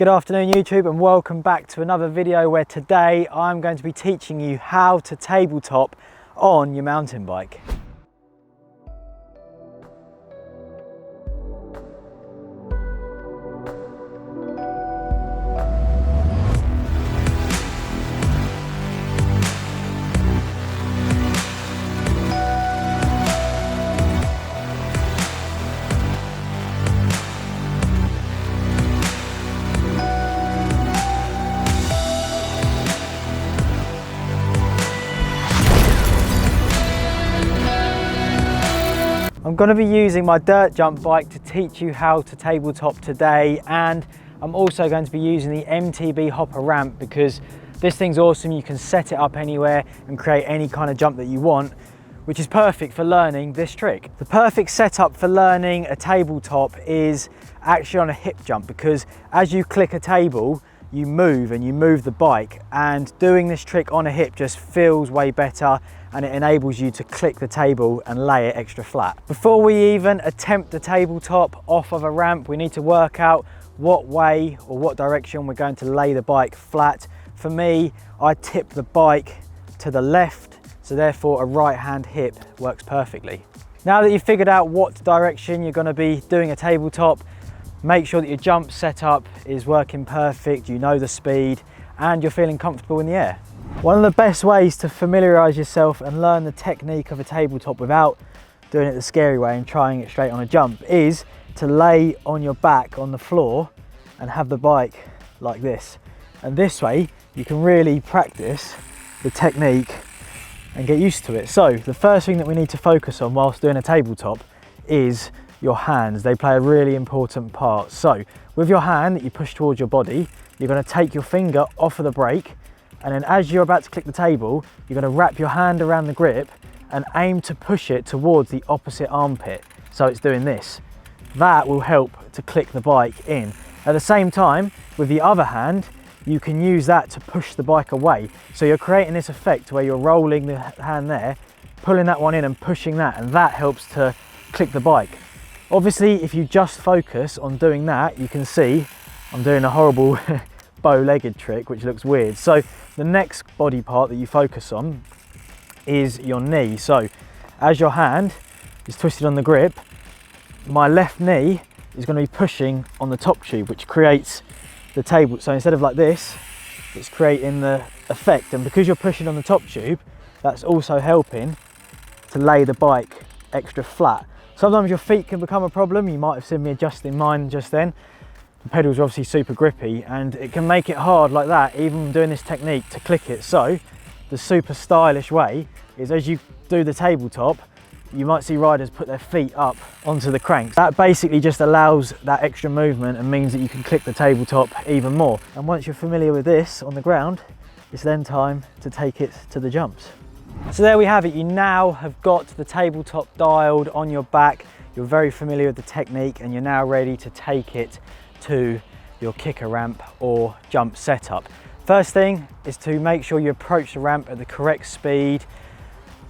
Good afternoon YouTube, and welcome back to another video where today I'm going to be teaching you how to tabletop on your mountain bike. I'm going to be using my dirt jump bike to teach you how to tabletop today, and I'm also going to be using the MTB hopper ramp because this thing's awesome. You can set it up anywhere and create any kind of jump that you want, which is perfect for learning this trick. The perfect setup for learning a tabletop is actually on a hip jump, because as you click a table, you move the bike, and doing this trick on a hip just feels way better, and it enables you to click the table and lay it extra flat. Before we even attempt the tabletop off of a ramp, we need to work out what way or what direction we're going to lay the bike flat. For me, I tip the bike to the left, so therefore a right hand hip works perfectly. Now that you've figured out what direction you're going to be doing a tabletop, make sure that your jump setup is working perfect, you know the speed, and you're feeling comfortable in the air. One of the best ways to familiarise yourself and learn the technique of a tabletop without doing it the scary way and trying it straight on a jump is to lay on your back on the floor and have the bike like this. And this way you can really practice the technique and get used to it. So the first thing that we need to focus on whilst doing a tabletop is your hands. They play a really important part. So with your hand that you push towards your body, you're going to take your finger off of the brake, and then as you're about to click the table, you're going to wrap your hand around the grip and aim to push it towards the opposite armpit. So it's doing this. That will help to click the bike in. At the same time, with the other hand, you can use that to push the bike away. So you're creating this effect where you're rolling the hand there, pulling that one in and pushing that, and that helps to click the bike. Obviously, if you just focus on doing that, you can see I'm doing a horrible bow-legged trick, which looks weird. So the next body part that you focus on is your knee. So as your hand is twisted on the grip, my left knee is going to be pushing on the top tube, which creates the table. So instead of like this, it's creating the effect, and because you're pushing on the top tube, that's also helping to lay the bike extra flat. Sometimes your feet can become a problem. You might have seen me adjusting mine just then. The pedals are obviously super grippy, and it can make it hard like that, even doing this technique, to click it. So the super stylish way is, as you do the tabletop, you might see riders put their feet up onto the cranks. That basically just allows that extra movement and means that you can click the tabletop even more. And once you're familiar with this on the ground, it's then time to take it to the jumps. So there we have it. You now have got the tabletop dialed on your back. You're very familiar with the technique, and you're now ready to take it to your kicker ramp or jump setup. First thing is to make sure you approach the ramp at the correct speed.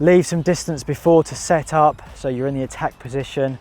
Leave some distance before to set up, so you're in the attack position,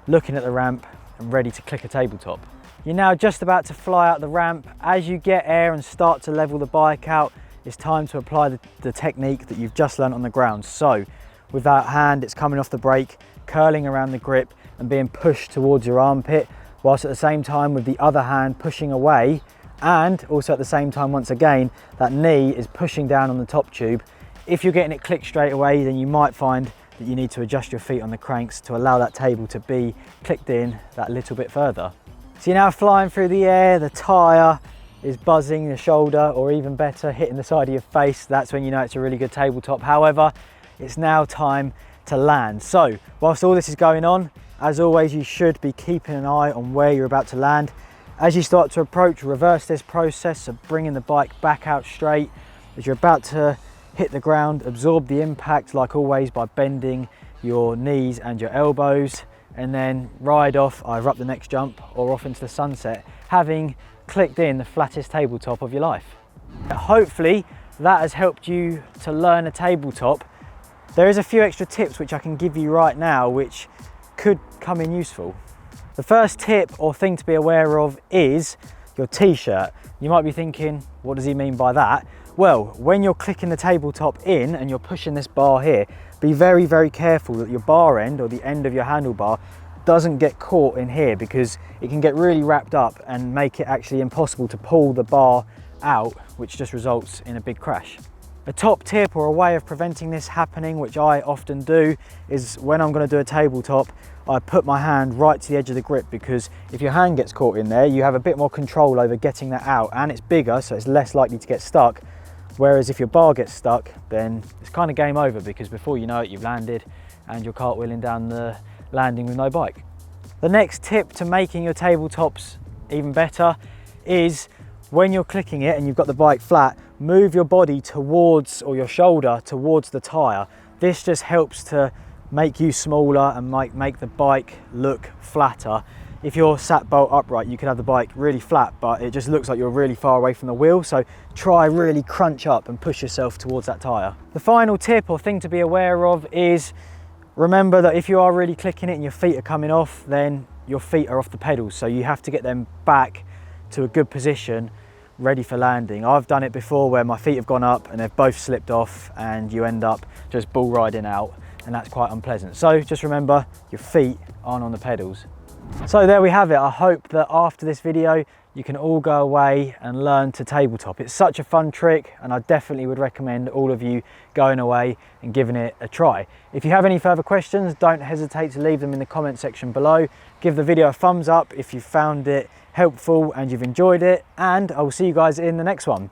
looking at the ramp and ready to click a tabletop. You're now just about to fly out the ramp. As you get air and start to level the bike out, it's time to apply the technique that you've just learned on the ground. So with that hand, it's coming off the brake, curling around the grip and being pushed towards your armpit, whilst at the same time with the other hand pushing away, and also at the same time, once again, that knee is pushing down on the top tube. If you're getting it clicked straight away, then you might find that you need to adjust your feet on the cranks to allow that table to be clicked in that little bit further. So you're now flying through the air, the tyre is buzzing the shoulder, or even better, hitting the side of your face. That's when you know it's a really good tabletop. However, it's now time to land. So whilst all this is going on, as always, you should be keeping an eye on where you're about to land. As you start to approach, reverse this process of bringing the bike back out straight. As you're about to hit the ground, absorb the impact like always by bending your knees and your elbows, and then ride off either up the next jump or off into the sunset, having clicked in the flattest tabletop of your life. Hopefully that has helped you to learn a tabletop. There is a few extra tips which I can give you right now which could come in useful. The first tip or thing to be aware of is your t-shirt. You might be thinking, what does he mean by that? Well, when you're clicking the tabletop in and you're pushing this bar here, be very, very careful that your bar end or the end of your handlebar doesn't get caught in here, because it can get really wrapped up and make it actually impossible to pull the bar out, which just results in a big crash. A top tip or a way of preventing this happening, which I often do, is when I'm going to do a tabletop, I put my hand right to the edge of the grip, because if your hand gets caught in there, you have a bit more control over getting that out, and it's bigger, so it's less likely to get stuck. Whereas if your bar gets stuck, then it's kind of game over, because before you know it, you've landed and you're cartwheeling down the landing with no bike. The next tip to making your tabletops even better is when you're clicking it and you've got the bike flat, move your body towards, or your shoulder towards the tyre. This just helps to make you smaller and make the bike look flatter. If you're sat bolt upright, you can have the bike really flat, but it just looks like you're really far away from the wheel. So try really crunch up and push yourself towards that tyre. The final tip or thing to be aware of is, remember that if you are really clicking it and your feet are coming off, then your feet are off the pedals. So you have to get them back to a good position, ready for landing. I've done it before where my feet have gone up and they've both slipped off, and you end up just bull riding out, and that's quite unpleasant. So just remember, your feet aren't on the pedals. So there we have it. I hope that after this video you can all go away and learn to tabletop. It's such a fun trick, and I definitely would recommend all of you going away and giving it a try. If you have any further questions, don't hesitate to leave them in the comment section below. Give the video a thumbs up if you found it helpful and you've enjoyed it, and I will see you guys in the next one.